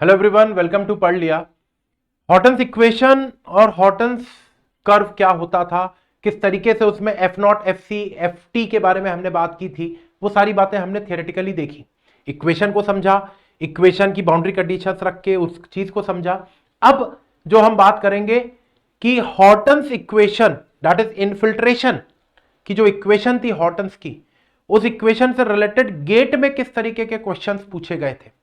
Hello everyone, welcome to पढ़ लिया। Horton's equation और हॉटन्स कर्व क्या होता था, किस तरीके से उसमें F naught, F C, F T के बारे में हमने बात की थी, वो सारी बातें हमने थियोरेटिकली देखी। इक्वेशन को समझा, इक्वेशन की बाउंड्री कंडीशंस रख के उस चीज को समझा। अब जो हम बात करेंगे कि Hortons equation that is infiltration की जो इक्वेशन थी हॉटन्स की, उस इक्वेशन से रिलेटेड गेट में किस तरीके के क्वेश्चंस पूछे गए थे।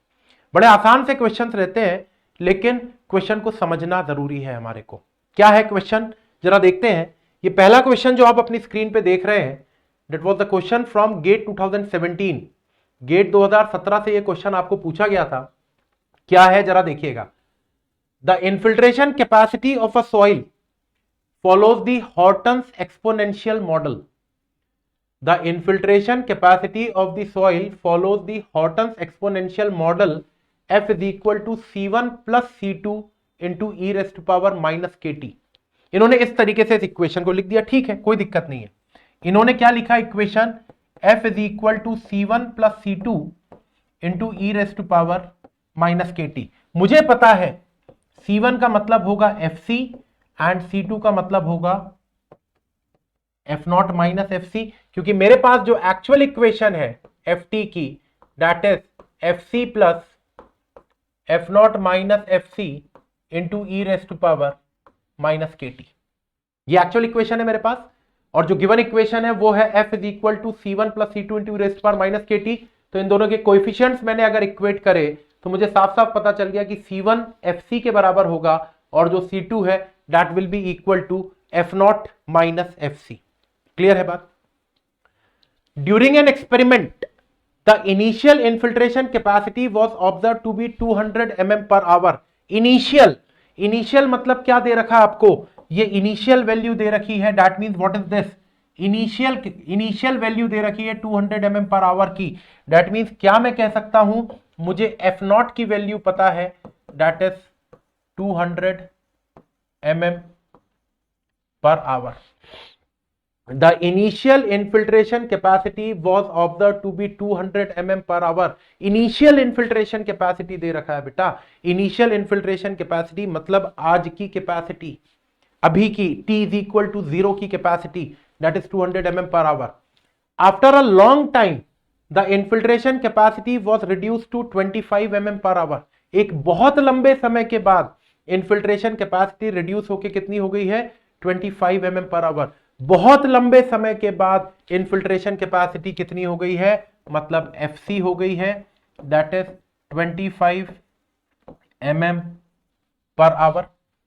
बड़े आसान से क्वेश्चंस रहते हैं, लेकिन क्वेश्चन को समझना जरूरी है हमारे को। क्या है क्वेश्चन, जरा देखते हैं। ये पहला क्वेश्चन जो आप अपनी स्क्रीन पे देख रहे हैं, that was the question from GATE 2017। GATE 2017 से ये क्वेश्चन आपको पूछा गया था। क्या है जरा देखिएगा। The infiltration capacity of a soil follows the Hortons exponential model. The infiltration capacity of the soil follows the Horton's exponential model F is equal to C1 plus C2 into e raised to power minus KT। इन्होंने इस तरीके से इस equation को लिख दिया, ठीक है, कोई दिक्कत नहीं है। इन्होंने क्या लिखा equation, F is equal to C1 plus C2 into e raised to power minus KT। मुझे पता है C1 का मतलब होगा FC एंड C2 का मतलब होगा F naught minus F C, क्योंकि मेरे पास जो एक्चुअल इक्वेशन है एफ टी की, that is F C plus F naught minus F C into e raise to power minus के टी। ये एक्चुअल इक्वेशन है मेरे पास, और जो गिवन इक्वेशन है वो है F is equal to C one plus C two into raise to power minus के टी। तो इन दोनों के कोएफिशिएंट्स मैंने अगर इक्वेट करे तो मुझे साफ साफ पता चल गया कि सी वन एफ सी के बराबर होगा, और जो सी टू है that will be equal to F naught minus F C. Clear है बात। During an experiment the initial infiltration capacity was observe to be 200 mm per hour. Initial मतलब क्या दे रखा है आपको, ये इनिशियल वैल्यू दे रखी है, that means what is this, initial value दे रखी है 200 mm पर आवर की। दैट मींस क्या मैं कह सकता हूं, मुझे एफ नॉट की वैल्यू पता है, that is 200 mm per our. The initial infiltration capacity was observed to be 200 mm per hour। Initial infiltration capacity दे रखा है बेटा। Initial infiltration capacity मतलब आज की कैपेसिटी, अभी की t is equal to 0 की capacity, that is 200 mm per hour। After a long time the infiltration capacity was reduced to 25 mm per hour। एक बहुत लंबे समय के बाद infiltration capacity reduce होके कितनी हो गई है, 25 mm per hour। बहुत लंबे समय के बाद इनफिल्ट्रेशन कैपेसिटी कितनी हो गई है, मतलब एफसी हो गई है, that is 25 mm per our.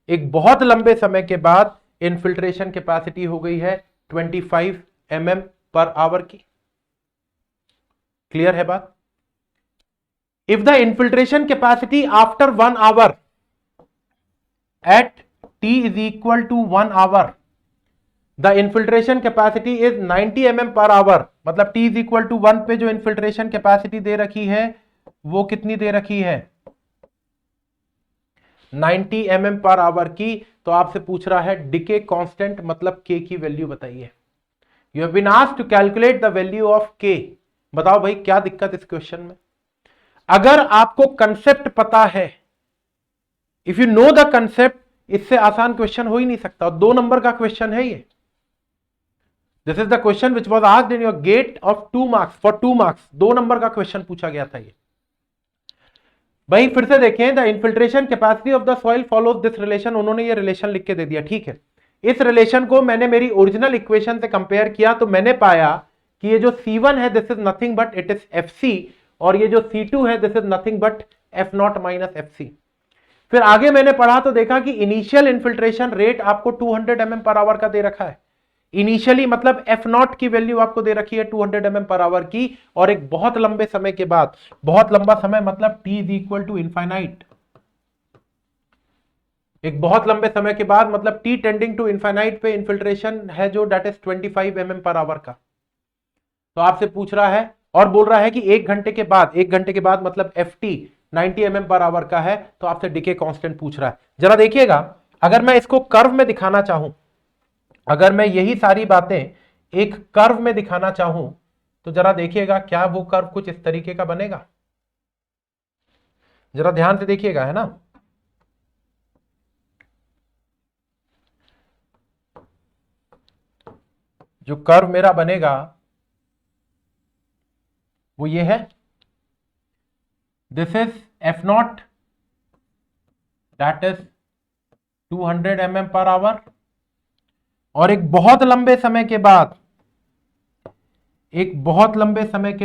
एक बहुत लंबे समय के बाद इनफिल्ट्रेशन कैपेसिटी हो गई है 25 mm पर आवर की। क्लियर है बात। If the infiltration capacity after 1 hour at t is equal to 1 hour, the infiltration capacity is 90 mm per hour, मतलब t इज इक्वल टू 1 पे जो इनफिल्ट्रेशन कैपेसिटी दे रखी है वो कितनी दे रखी है, 90 mm पर आवर की। तो आपसे पूछ रहा है डिके कांस्टेंट मतलब k की वैल्यू बताइए। You have been asked to calculate the value of k। बताओ भाई क्या दिक्कत इस क्वेश्चन में। अगर आपको कंसेप्ट पता है, if you know the concept, इससे आसान क्वेश्चन हो ही नहीं सकता। 2 नंबर का क्वेश्चन है ये। This is the question which was asked in your GATE of 2 marks for 2 marks. 2 नंबर का क्वेश्चन पूछा गया था ये। भाई फिर से देखें, the infiltration capacity of the soil follows this relation. उन्होंने ये रिलेशन लिख के दे दिया, ठीक है। इस रिलेशन को मैंने मेरी ओरिजिनल इक्वेशन से कंपेयर किया तो मैंने पाया कि ये जो C1 है this is nothing but it is FC, और ये जो C2 है this is nothing but F naught minus FC। फिर आगे मैंने पढ़ा तो देखा कि इनिशियल इनफिल्ट्रेशन रेट आपको 200 mm पर आवर का दे रखा है। इनिशियली मतलब एफ नॉट की वैल्यू आपको दे रखी है 200 mm पर आवर की, और एक बहुत लंबे समय के बाद, बहुत लंबा समय मतलब t is equal to infinite, एक बहुत लंबे समय के बाद मतलब t टेंडिंग टू इनफाइनाइट पे इनफिल्ट्रेशन है जो that is 25 mm per hour का। तो आपसे पूछ रहा है और बोल रहा है कि 1 घंटे के बाद, 1 घंटे के बाद मतलब ft 90 mm पर आवर का है, तो आपसे डिके कांस्टेंट पूछ रहा है। जरा देखिएगा, अगर मैं इसको कर्व में दिखाना चाहूं, अगर मैं यही सारी बातें एक कर्व में दिखाना चाहूं तो जरा देखिएगा क्या वो कर्व कुछ इस तरीके का बनेगा। जरा ध्यान से देखिएगा, है ना। जो कर्व मेरा बनेगा वो ये है, this is F not, that is 200 mm per our, और एक बहुत लंबे समय के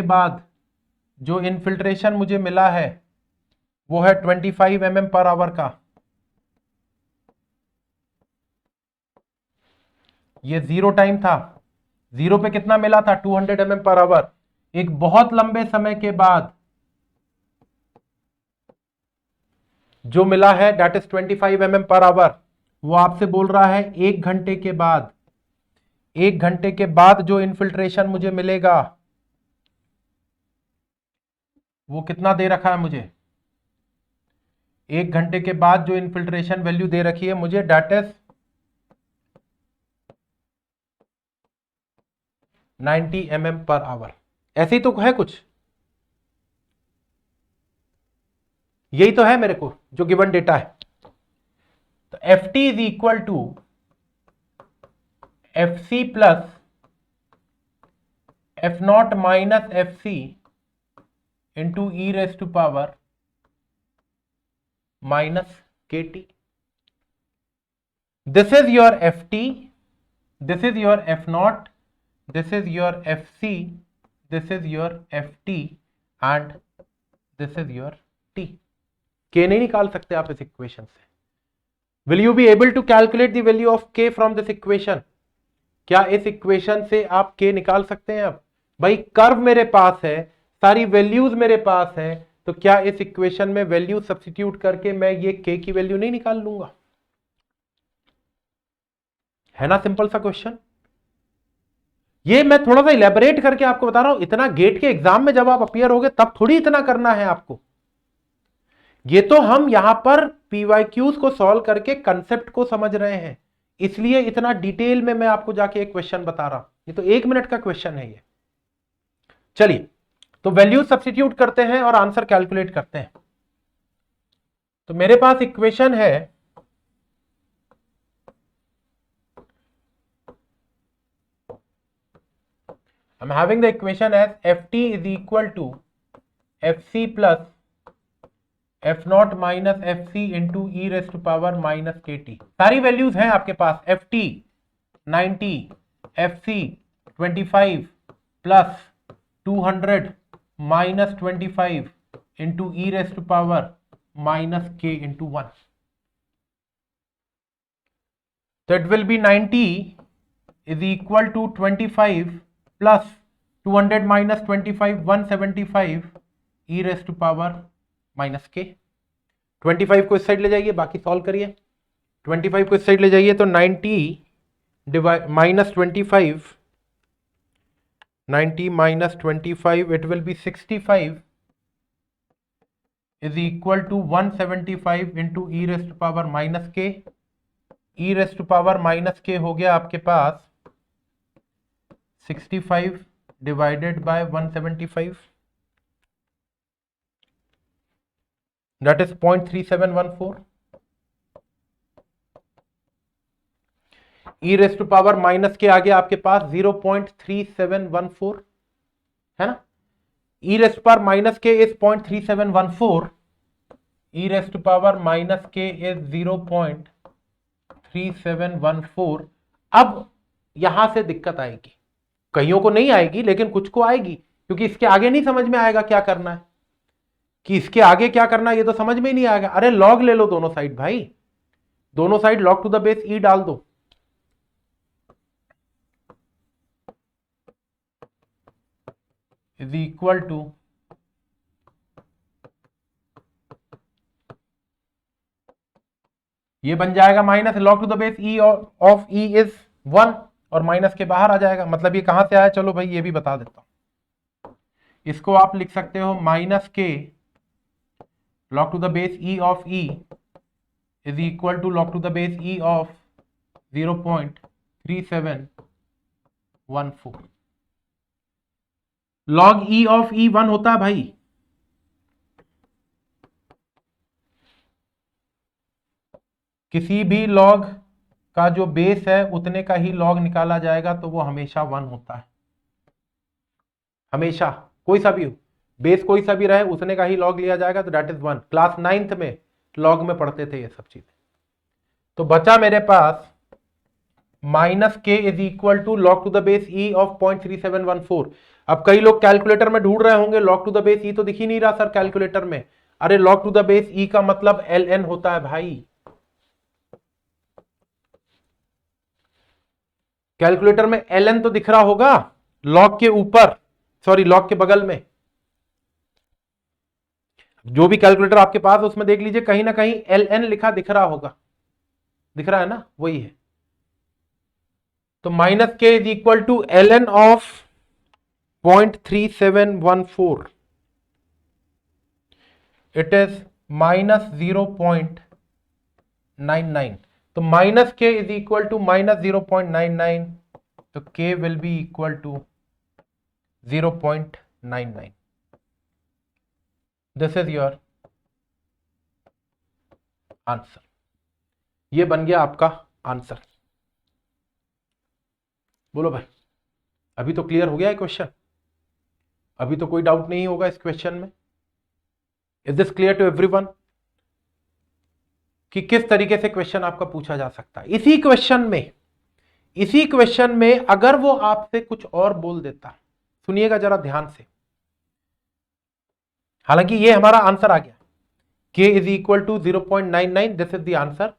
बाद, जो इनफिल्ट्रेशन मुझे मिला है वो है 25 mm पर आवर का। ये जीरो टाइम था, जीरो पे कितना मिला था, 200 mm पर आवर। एक बहुत लंबे समय के बाद जो मिला है that is 25 mm per our. वो आपसे बोल रहा है 1 घंटे के बाद, 1 घंटे के बाद जो इनफिल्ट्रेशन मुझे मिलेगा वो कितना दे रखा है मुझे, 1 घंटे के बाद जो इनफिल्ट्रेशन वैल्यू दे रखी है मुझे that is 90 mm per our. ऐसे ही तो है कुछ, यही तो है मेरे को जो गिवन डेटा है। तो f t is equal to f C plus F naught minus F C into e raise to power minus के t. This is your f t, this is your f naught, this is your f c, this is your f t and this is your t. K नहीं निकाल सकते आप इस equation से। Will you be able to calculate the value of k from this equation? क्या इस equation से आप के निकाल सकते हैं? अब भाई कर्व मेरे पास है, सारी वैल्यूज मेरे पास है, तो क्या इस इक्वेशन में वैल्यू सब्स्टिट्यूट करके मैं ये के की वैल्यू नहीं निकाल लूंगा? है ना सिंपल सा क्वेश्चन। ये मैं थोड़ा सा इलेबोरेट करके आपको बता रहा हूं, इतना गेट के एग्जाम में जब आप अपीयर होगे तब थोड़ी इतना करना है आपको। ये तो हम यहां पर पीवाईक्यूज को सॉल्व करके कंसेप्ट को समझ रहे हैं, इसलिए इतना डिटेल में मैं आपको जाके एक क्वेश्चन बता रहा हूं। ये तो 1 मिनट का क्वेश्चन है ये। चलिए तो वैल्यू सब्स्टिट्यूट करते हैं और आंसर कैलकुलेट करते हैं। तो मेरे पास इक्वेशन है I'm having the equation as ft is equal to fc plus f naught minus F C into e raise to power minus के टी। सारी वैल्यूज हैं आपके पास, f t 90, f c 25 plus 200 minus 25 into e raise to power minus k into 1। तो it will be 90 is equal to 25 plus 200 minus 25 175 e raise to power minus k. 25 को इस side ले जाइए, बाकी सॉल्व करिए। 25 को इस साइड ले जाइए तो 90 minus 25, 90 minus 25 it will be 65 is equal to 175 into e raise to power minus K. E raise to power minus K हो गया आपके पास 65 divided by 175, that is 0.3714। E raise to power minus K आगे आपके पास 0.3714 है ना। E raise to power minus K is 0.3714, e raise to power minus K is 0.3714। अब यहां से दिक्कत आएगी, कईयों को नहीं आएगी लेकिन कुछ को आएगी, क्योंकि इसके आगे नहीं समझ में आएगा क्या करना है, कि इसके आगे क्या करना है ये तो समझ में ही नहीं आएगा। अरे लॉग ले लो दोनों साइड भाई, दोनों side log to the base e डाल दो। इज इक्वल टू ये बन जाएगा minus log to the base e of e is 1 और माइनस के बाहर आ जाएगा। मतलब ये कहां से आया, चलो भाई ये भी बता देता हूं। इसको आप लिख सकते हो माइनस के log to the base e of e is equal to log to the base e of 0.3714। log e of e 1 होता है भाई, किसी भी लॉग का जो बेस है उतने का ही लॉग निकाला जाएगा, तो वो हमेशा 1 होता है। हमेशा कोई सा भी हो, बेस कोई सा भी रहे, उतने का ही लॉग लिया जाएगा, तो दैट इज 1। क्लास 9th में लॉग में पढ़ते थे ये सब चीजें। तो बचा मेरे पास minus K is equal to log to the base e of 0.3714। अब कई लोग कैलकुलेटर में ढूंढ रहे होंगे, log to the base e तो दिख ही नहीं रहा सर कैलकुलेटर में। अरे log to the base e का मतलब ln होता है भाई। कैलकुलेटर में ln तो दिख रहा होगा लॉग के ऊपर, सॉरी लॉग के बगल में। जो भी कैलकुलेटर आपके पास उसमें देख लीजिए, कहीं ना कहीं ln लिखा दिख रहा होगा, दिख रहा है ना, वही है। तो minus K is equal to ln of 0.3714, it is minus 0.99। तो minus K is equal to minus 0.99, तो K will be equal to 0.99। This is your answer. ये बन गया आपका आंसर। बोलो भाई, अभी तो क्लियर हो गया है क्वेश्चन? अभी तो कोई डाउट नहीं होगा इस क्वेश्चन में? Is this clear to everyone कि किस तरीके से क्वेश्चन आपका पूछा जा सकता है? इसी क्वेश्चन में अगर वो आपसे कुछ और बोल देता, सुनिएगा जरा ध्यान से, हालांकि ये हमारा आंसर आ गया, k is equal to 0.99, this is the answer,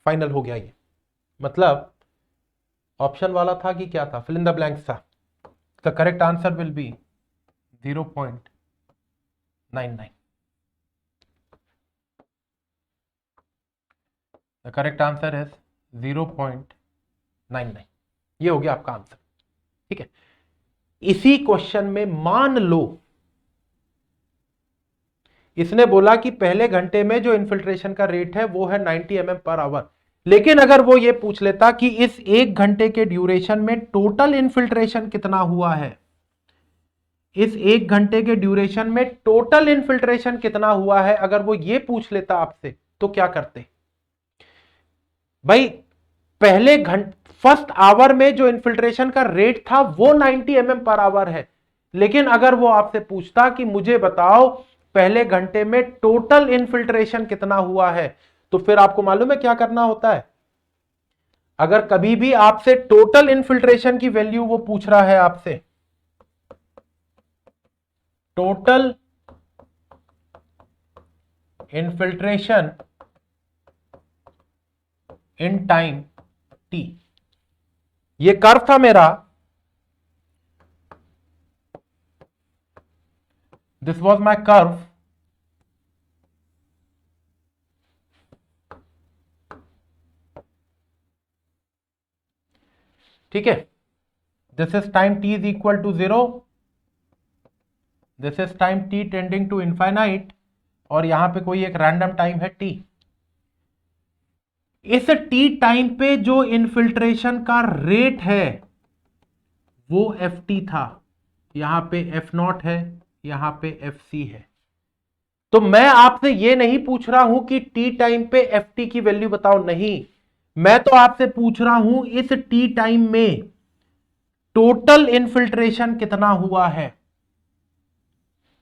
final हो गया ये। मतलब ऑप्शन वाला था कि क्या था, फिल इन द ब्लैंक्स था। The correct answer will be 0.99। The correct answer is 0.99। ये हो गया आपका आंसर, ठीक है। इसी क्वेश्चन में मान लो इसने बोला कि पहले घंटे में जो इन्फिल्ट्रेशन का रेट है वो है 90 mm पर आवर, लेकिन अगर वो ये पूछ लेता कि इस 1 घंटे के ड्यूरेशन में टोटल इन्फिल्ट्रेशन कितना हुआ है, इस 1 घंटे के ड्यूरेशन में टोटल इन्फिल्ट्रेशन कितना हुआ है, अगर वो ये पूछ लेता आपसे, तो क्या करते भाई? पहले फर्स्ट आवर में जो इन्फिल्ट्रेशन का रेट था वो 90 mm पर आवर है, लेकिन अगर वो आपसे पूछता कि मुझे बताओ पहले घंटे में टोटल इन्फिल्ट्रेशन कितना हुआ है, तो फिर आपको मालूम है क्या करना होता है? अगर कभी भी आपसे टोटल इन्फिल्ट्रेशन की वैल्यू वो पूछ रहा है आपसे, total infiltration in time t, ये कर्व था मेरा, दिस वॉज माई कर्व, ठीक है। This is time t is equal to 0, this is time t tending to infinite, और यहां पे कोई एक रैंडम टाइम है t। इस t टाइम पे जो इन्फिल्ट्रेशन का रेट है वो ft था, यहां पे f0 है, यहां पे fc है। तो मैं आपसे ये नहीं पूछ रहा हूं कि t टाइम पे ft की वैल्यू बताओ, नहीं, मैं तो आपसे पूछ रहा हूं इस t टाइम में टोटल इन्फिल्ट्रेशन कितना हुआ है।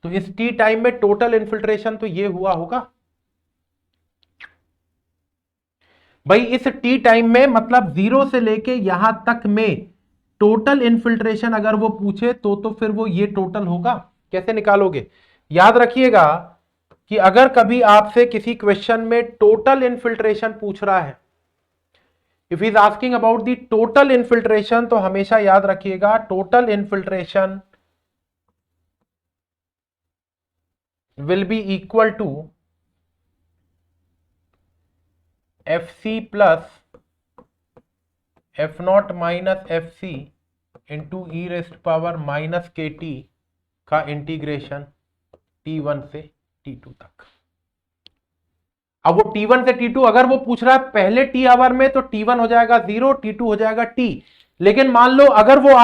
तो इस t टाइम में टोटल इन्फिल्ट्रेशन तो ये हुआ होगा भाई। इस t टाइम में मतलब 0 से लेके यहां तक में टोटल इन्फिल्ट्रेशन अगर वो पूछे तो फिर वो ये टोटल होगा। कैसे निकालोगे? याद रखिएगा कि अगर कभी आपसे किसी क्वेश्चन में टोटल इन्फिल्ट्रेशन पूछ रहा है, if is asking about the total infiltration, तो हमेशा याद रखिएगा total infiltration will be equal to fc plus f0 minus fc into e raised power minus kt का इंटीग्रेशन t1 से t2 तक। अब वो t1 से t2 अगर वो पूछ रहा है पहले t आवर में, तो t1 हो जाएगा 0, t2 हो जाएगा t। लेकिन मान लो अगर वो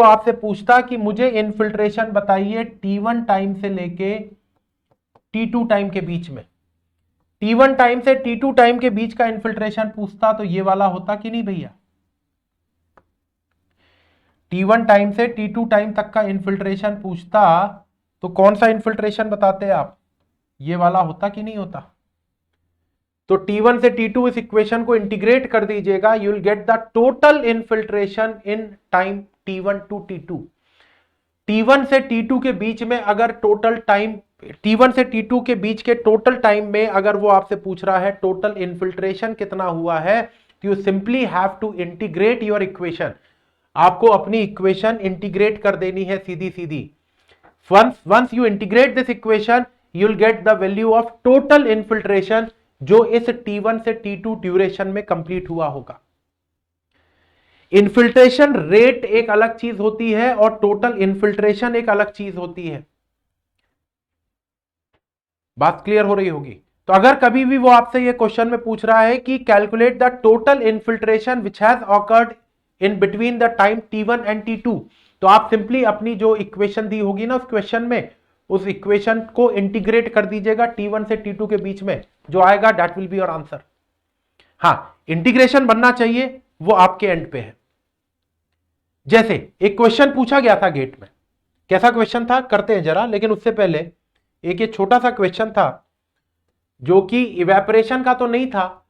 आपसे पूछता कि मुझे इन्फिल्ट्रेशन बताइए t1 टाइम से लेके t2 टाइम के बीच में, T1 टाइम से T2 टाइम के बीच का इन्फिल्ट्रेशन पूछता तो ये वाला होता कि नहीं भैया? T1 टाइम से T2 टाइम तक का इन्फिल्ट्रेशन पूछता तो कौन सा इन्फिल्ट्रेशन बताते आप? ये वाला होता कि नहीं होता? तो T1 से T2 इस इक्वेशन को इंटीग्रेट कर दीजिएगा, you will get the total infiltration in time T1 to T2। T1 से T2 के बीच में अगर टोटल टाइम, T1 से T2 के बीच के टोटल टाइम में अगर वो आपसे पूछ रहा है टोटल इन्फिल्ट्रेशन कितना हुआ है, तो you simply have to integrate your equation. आपको अपनी इक्वेशन इंटीग्रेट कर देनी है सीधी सीधी। Once you integrate this equation you will get the value of total infiltration जो इस T1 से T2 ड्यूरेशन में कंप्लीट हुआ होगा। इन्फिल्ट्रेशन रेट एक अलग चीज होती है और टोटल इन्फिल्ट्रेशन एक अलग चीज होती है। बात क्लियर हो रही होगी? तो अगर कभी भी वो आपसे ये क्वेश्चन में पूछ रहा है कि calculate the total infiltration which has occurred in between the time T1 and T2, तो आप सिंपली अपनी जो इक्वेशन दी होगी ना उस क्वेश्चन में, उस इक्वेशन को इंटीग्रेट कर दीजिएगा T1 से T2 के बीच में, जो आएगा that will be your answer. हाँ, इंटीग्रेशन बनना चाहिए, वो आपके एंड पे है। जैसे एक क्वेश्चन पूछा गया था गेट में, कैसा क्वेश्चन था करते हैं जरा, लेकिन उससे पहले एक ये छोटा सा क्वेश्चन था जो कि इवेपोरेशन का तो नहीं था,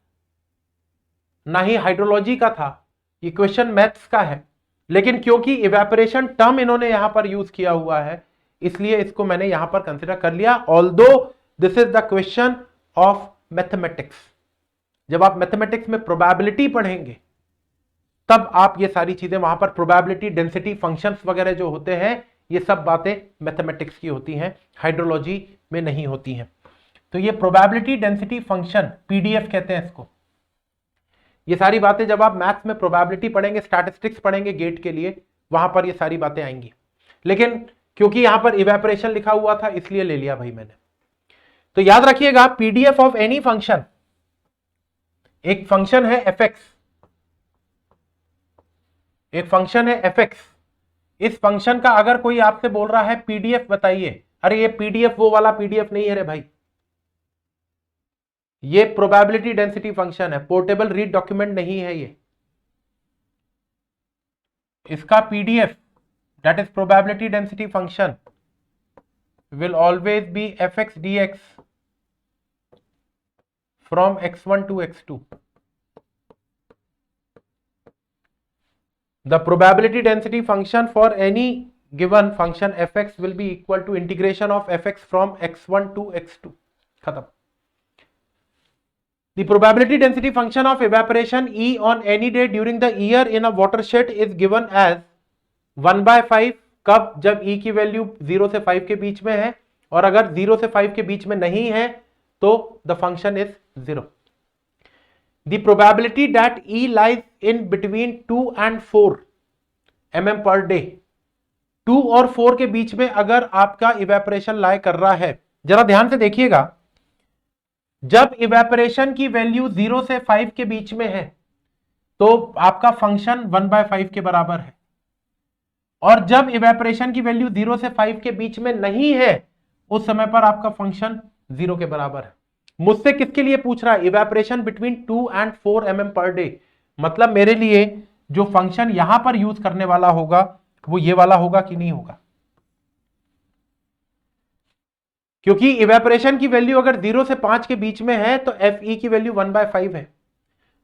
ना ही हाइड्रोलॉजी का था, ये क्वेश्चन मैथ्स का है, लेकिन क्योंकि इवेपोरेशन टर्म इन्होंने यहां पर यूज किया हुआ है इसलिए इसको मैंने यहां पर कंसिडर कर लिया, although this is the question of mathematics. जब आप मैथमेटिक्स में प्रोबेबिलिटी पढ़ेंगे तब आप ये सारी चीजें वहां पर प्रोबेबिलिटी, डेंसिटी फंक्शंस वगैरह जो होते हैं ये सब बातें मैथमेटिक्स की होती हैं, हाइड्रोलॉजी में नहीं होती हैं। तो ये प्रोबेबिलिटी डेंसिटी फंक्शन पीडीएफ कहते हैं इसको। ये सारी बातें जब आप मैथ्स में प्रोबेबिलिटी पढ़ेंगे, स्टैटिस्टिक्स पढ़ेंगे गेट के लिए, वहां पर ये सारी बातें आएंगी, लेकिन क्योंकि यहां पर इवेपोरेशन लिखा हुआ था इसलिए ले लिया भाई मैंने। तो याद रखिएगा पीडीएफ ऑफ एनी फंक्शन, एक फंक्शन है एफ, एक फंक्शन है एफ। इस फंक्शन का अगर कोई आपसे बोल रहा है पीडीएफ बताइए, अरे ये पीडीएफ वो वाला पीडीएफ नहीं है रे भाई, ये प्रोबेबिलिटी डेंसिटी फंक्शन है, पोर्टेबल रीड डॉक्यूमेंट नहीं है ये। इसका PDF that is probability density function will always be fx dx from x1 to x2. The probability density function for any given function fx will be equal to integration of fx from x1 to x2. खत्म। The probability density function of evaporation E on any day during the year in a watershed is given as 1/5। कब? जब E की value 0 से 5 के बीच में है, और अगर 0 से 5 के बीच में नहीं है तो the function is 0। The probability that E lies in between 2 and 4 mm per day, 2 और 4 के बीच में अगर आपका इवेपोरेशन लाई कर रहा है, जरा ध्यान से देखिएगा, जब इवेपोरेशन की वैल्यू 0 से 5 के बीच में है तो आपका फंक्शन 1/5 के बराबर है, और जब इवेपोरेशन की वैल्यू 0 से 5 के बीच में नहीं है उस समय पर आपका फंक्शन 0 के बराबर है। मुझसे किसके लिए पूछ रहा है? Evaporation between 2 and 4 mm per day, मतलब मेरे लिए जो फंक्शन यहां पर यूज करने वाला होगा वो ये वाला होगा कि नहीं होगा, क्योंकि इवेपोरेशन की वैल्यू अगर 0 से 5 के बीच में है तो Fe की वैल्यू 1/5 है।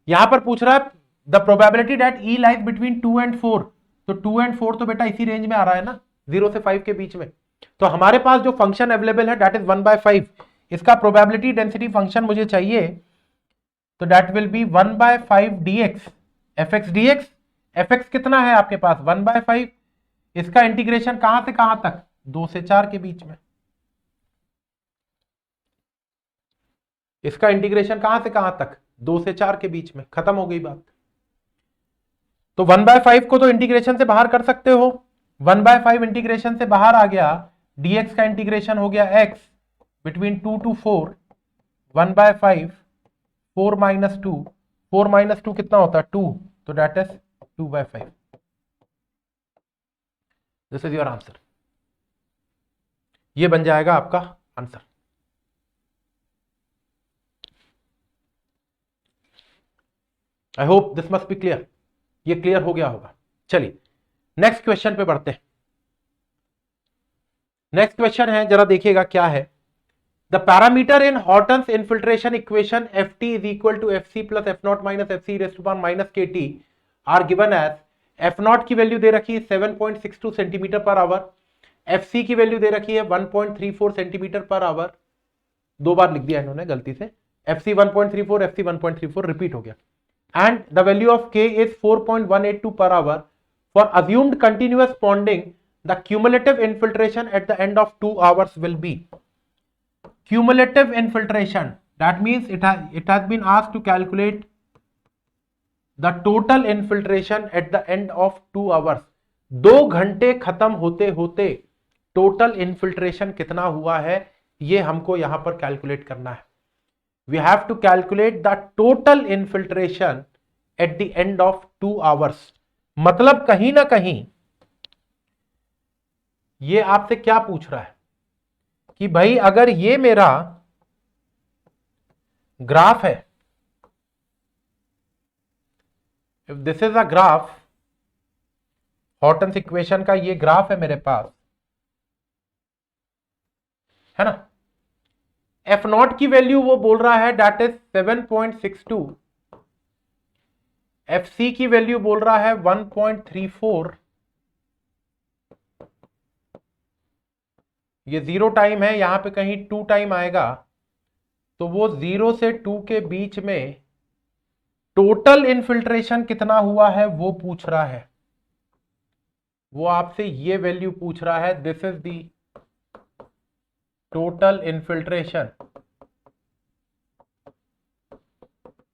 यहां पर पूछ रहा है the probability that E lies between 2 and 4, तो 2 and 4 तो बेटा इसी रेंज में आ रहा है ना, 0 से 5 के बीच में, तो हमारे पास जो फंक्शन अवेलेबल है दैट इज 1/5। इसका प्रोबेबिलिटी डेंसिटी फंक्शन मुझे चाहिए, तो that will B 1/5 dx fx dx। fx कितना है आपके पास? 1/5। इसका इंटीग्रेशन कहां से कहां तक? 2 से 4 के बीच में। इसका इंटीग्रेशन कहां से कहां तक? 2 से 4 के बीच में। खत्म हो गई बात। तो 1/5 को तो इंटीग्रेशन से बाहर कर सकते हो, 1/5 इंटीग्रेशन से बाहर आ गया, dx का इंटीग्रेशन हो गया x between 2 to 4, 1/5 4 minus 2, 4 minus 2 कितना होता है? 2, तो that is 2/5। This is your answer. ये बन जाएगा आपका answer. I hope this must be clear, ये क्लियर हो गया होगा। चलिए नेक्स्ट क्वेश्चन पे बढ़ते हैं। नेक्स्ट क्वेश्चन है, जरा देखिएगा क्या है। The parameter in Horton's infiltration equation f t is equal to f C plus F naught minus F c raise to power minus के t are given as f naught की value दे रखी है 7.62 centimetre per hour, F C की value दे रखी है 1.34 centimetre per hour. दो बार लिख दिया इन्होंने गलती से, f c 1.34 f c 1.34 repeat हो गया। And the value of k is 4.182 per hour. For assumed continuous ponding, the cumulative infiltration at the end of 2 hours will be. Cumulative infiltration, that means it has been asked to calculate the total infiltration at the end of 2 hours. 2 घंटे खत्म होते होते total infiltration कितना हुआ है ये हमको यहां पर कैलकुलेट करना है। We have to calculate the total infiltration at the end of 2 hours. मतलब कहीं ना कहीं ये आपसे क्या पूछ रहा है कि भाई अगर ये मेरा ग्राफ है, if this is a graph, Hortons equation का ये ग्राफ है मेरे पास, है ना। एफ नॉट की वैल्यू वो बोल रहा है दैट इज 7.62, एफ सी की वैल्यू बोल रहा है 1.34, ये 0 टाइम है, यहां पे कहीं 2 टाइम आएगा, तो वो 0 से 2 के बीच में टोटल इन्फिल्ट्रेशन कितना हुआ है वो पूछ रहा है। वो आपसे ये वैल्यू पूछ रहा है, this is the total infiltration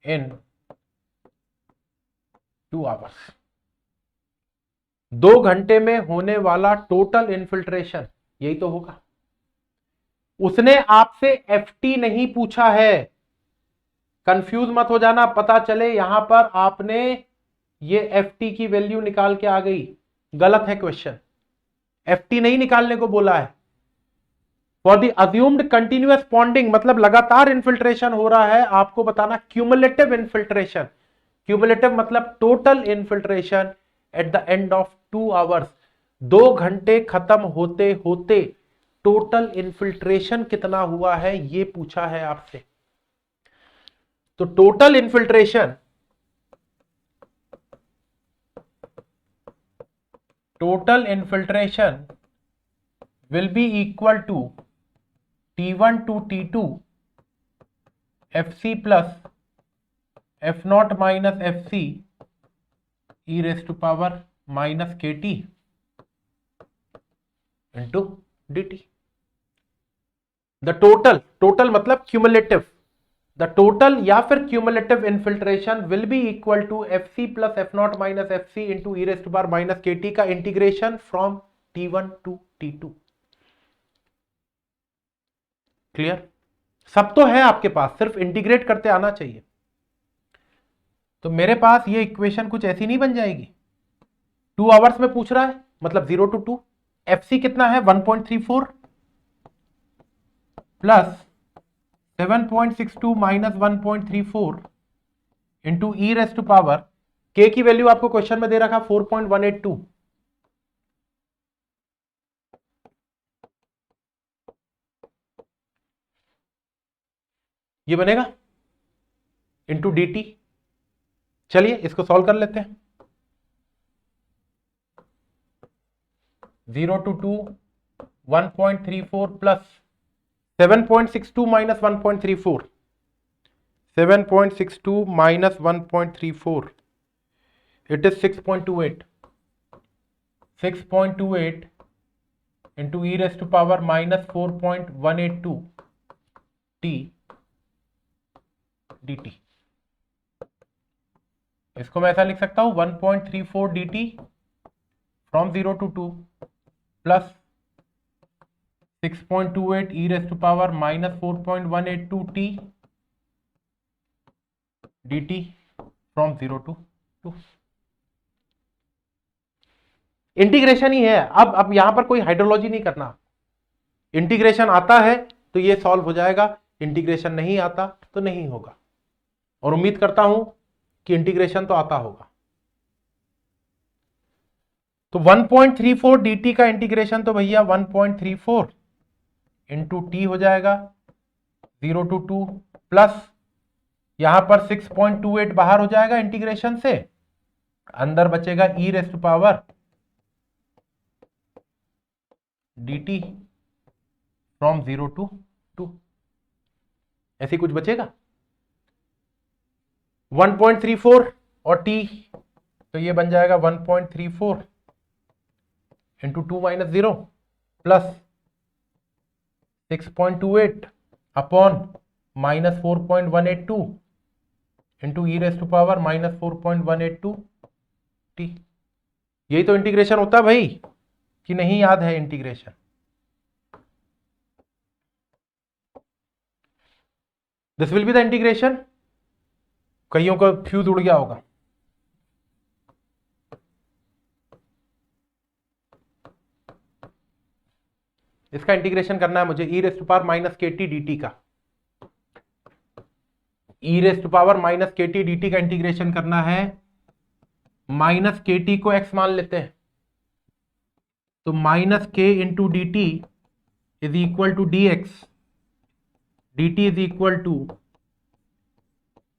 in 2 hours. 2 घंटे में होने वाला टोटल इन्फिल्ट्रेशन यही तो होगा। उसने आपसे एफटी नहीं पूछा है, कंफ्यूज मत हो जाना, पता चले यहां पर आपने ये एफटी की वैल्यू निकाल के आ गई, गलत है क्वेश्चन। एफटी नहीं निकालने को बोला है। फॉर द अज्यूम्ड कंटिन्यूअस पॉन्डिंग मतलब लगातार इन्फिल्ट्रेशन हो रहा है, आपको बताना क्यूमुलेटिव इन्फिल्ट्रेशन। क्यूमुलेटिव मतलब total infiltration at the end of 2 hours. 2 घंटे खत्म होते होते टोटल इन्फिल्ट्रेशन कितना हुआ है ये पूछा है आपसे। तो total infiltration will be equal to T1 to T2 FC plus F0 minus FC e raised to power minus KT into DT. The total मतलब cumulative, the total या फिर cumulative infiltration will be equal to FC plus F0 minus FC into e raised to power minus KT का integration from T1 to T2. Clear? सब तो है आपके पास, सिर्फ integrate करते आना चाहिए। तो मेरे पास ये इक्वेशन कुछ ऐसी नहीं बन जाएगी। 2 आवर्स में पूछ रहा है मतलब 0 to 2, एफसी कितना है 1.34 plus 7.62 minus 1.34 into e raise to power, k की वैल्यू आपको क्वेश्चन में दे रखा 4.182, ये बनेगा इंटू डी टी। चलिए इसको सॉल्व कर लेते हैं। 0 to 2 1.34 plus 7.62 minus 1.34, 7.62 minus 1.34 it is 6.28, 6.28 into e raise to power minus 4.182 t dt। इसको मैं ऐसा लिख सकता हूं 1.34 dt from 0 to 2 plus 6.28 e raised to power minus 4.182 t dt from 0 to 2। Integration ही है। अब यहां पर कोई हाइड्रोलॉजी नहीं करना। इंटीग्रेशन आता है तो ये सॉल्व हो जाएगा, इंटीग्रेशन नहीं आता तो नहीं होगा। और उम्मीद करता हूं कि इंटीग्रेशन तो आता होगा। तो 1.34 dt का इंटीग्रेशन तो भैया 1.34 इंटू टी हो जाएगा 0 to 2 प्लस यहां पर 6.28 बाहर हो जाएगा इंटीग्रेशन से, अंदर बचेगा e raise to power dt from 0 to 2, ऐसे कुछ बचेगा 1.34 और t, तो ये बन जाएगा 1.34 into 2 minus 0 plus 6.28 upon minus 4.182 into e raise to power minus 4.182 t. यही तो इंटीग्रेशन होता है भाई, कि नहीं याद है integration? This will be the integration. कईयों का फ्यूज उड़ गया होगा। इसका इंटीग्रेशन करना है मुझे e raise to power minus के टी डी टी का, e raise to power minus के टी डी टी का इंटीग्रेशन करना है। माइनस के टी को एक्स मान लेते हैं, तो minus k into d t is equal to d x, d t is equal to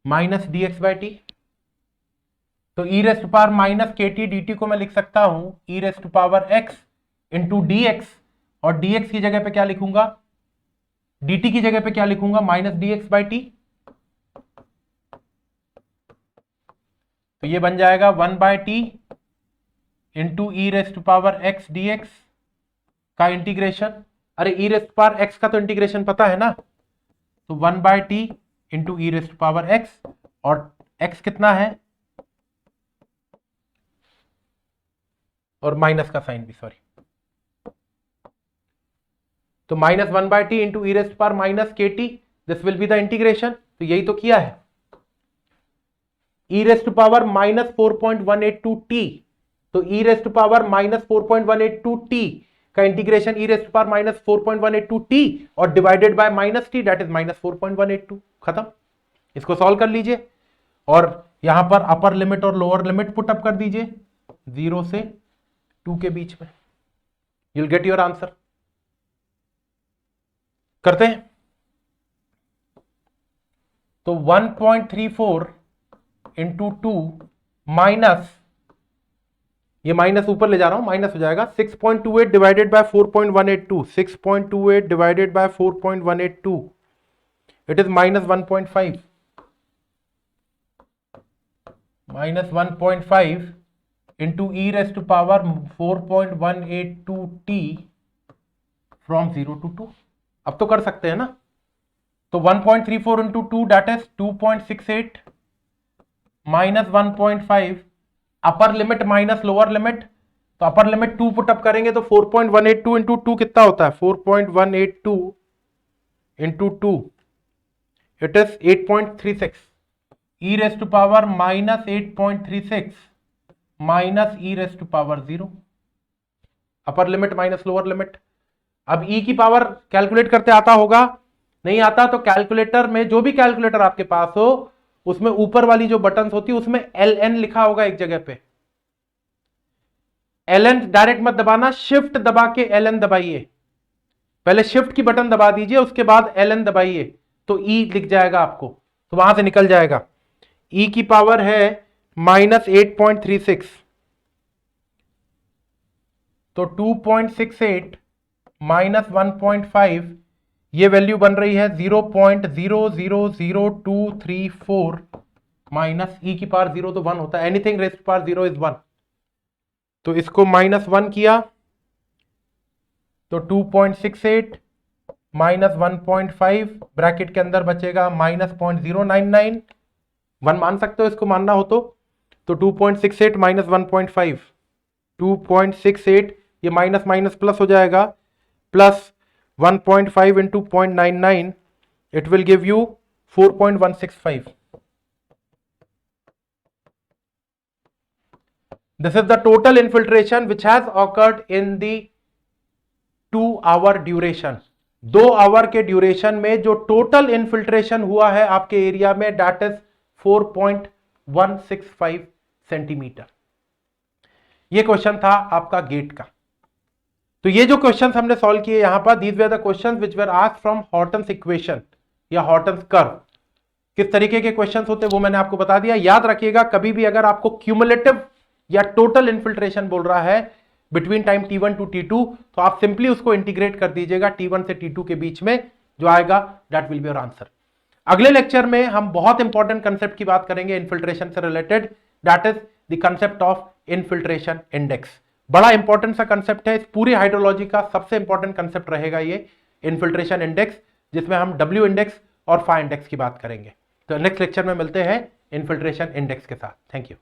minus d x by t. तो e raise to power minus के टी डी टी को मैं लिख सकता हूं e raise to power x into d x, और d x की जगह पे क्या लिखूंगा, डी टी की जगह पे क्या लिखूंगा, minus d x by t. तो ये बन जाएगा 1 by t into e raise to power x d x का इंटीग्रेशन। अरे e raise to power x का तो इंटीग्रेशन पता है ना, तो 1 by t into e raise to power x, और एक्स कितना है, और माइनस का साइन भी, सॉरी, तो minus 1 by t into e raise to power minus के t, this will be the integration. तो यही तो किया है, e raise to power minus 4.182 t, तो e raise to power minus 4.182 t का integration e raise to power minus 4.182 t और divided by minus t, that is minus 4.182, खत्म। इसको सॉल्व कर लीजिए और यहां पर अपर लिमिट और लोअर लिमिट पुट अप कर दीजिए 0 से 2 के बीच में, you will get your answer. करते हैं। तो 1.34 इंटू 2 माइनस, ये माइनस ऊपर ले जा रहा हूं, माइनस हो जाएगा 6.28 divided by 4.182, 6.28 divided by 4.182, it is minus 1.5, minus 1.5 into e raise to power 4.182 t from 0 to 2। अब तो कर सकते हैं ना, तो 1.34 into 2 that is 2.68 minus 1.5, upper limit minus lower limit, तो अपर लिमिट 2 पुट अप करेंगे तो 4.182 इंटू 2 कितना होता है, 4.182 into 2, it is 8.36, e raise to power minus 8.36 minus e raise to power 0, upper limit minus lower limit. अब e की power calculate करते आता होगा, नहीं आता तो कैलकुलेटर में, जो भी कैलकुलेटर आपके पास हो उसमें ऊपर वाली जो बटन्स होती है उसमें LN लिखा होगा एक जगह पे, LN डायरेक्ट मत दबाना, शिफ्ट दबा के LN दबाइए, पहले शिफ्ट की बटन दबा दीजिए उसके बाद LN दबाइए, तो ई लिख जाएगा आपको, तो वहां से निकल जाएगा। ई की पावर है माइनस 8.36, तो 2.68 माइनस 1.5, ये वैल्यू बन रही है 0.000234 माइनस ई की पावर 0 तो 1 होता है, anything raise to power 0 is 1, तो इसको माइनस 1 किया तो 2.68 माइनस 1.5 ब्रैकेट के अंदर बचेगा माइनस 0.099, 1 मान सकते हो इसको मानना हो तो 2.68 माइनस 1.5, 2.68, ये माइनस माइनस प्लस हो जाएगा, plus 1.5 into 0.99, it will give you 4.165। This is the total infiltration which has occurred in the 2 hour duration। 2 our के ड्यूरेशन में जो टोटल इन्फिल्ट्रेशन हुआ है आपके एरिया में, दैट इज 165 सेंटीमीटर। ये क्वेश्चन था आपका गेट का। तो ये जो क्वेश्चंस हमने सॉल्व किए यहां पर, these were the questions which were asked from Hortons equation या हॉर्टन्स कर्व। किस तरीके के क्वेश्चंस होते हैं वो मैंने आपको बता दिया। याद रखिएगा, कभी भी अगर आपको क्यूमुलेटिव या टोटल इन्फिल्ट्रेशन बोल रहा है between time T1 to T2, तो आप सिंपली उसको इंटीग्रेट कर दीजिएगा T1 से T2 के बीच में, जो आएगा that will be your answer. अगले लेक्चर में हम बहुत इंपॉर्टेंट कंसेप्ट की बात करेंगे इन्फिल्ट्रेशन से related, that is the concept of infiltration index. बड़ा इंपॉर्टेंट सा कंसेप्ट है, इस पूरी हाइड्रोलॉजी का सबसे इंपॉर्टेंट कंसेप्ट रहेगा ये इन्फिल्ट्रेशन इंडेक्स, जिसमें हम W इंडेक्स और फाई इंडेक्स की बात करेंगे। तो नेक्स्ट लेक्चर में मिलते हैं इन्फिल्ट्रेशन इंडेक्स के साथ। Thank you.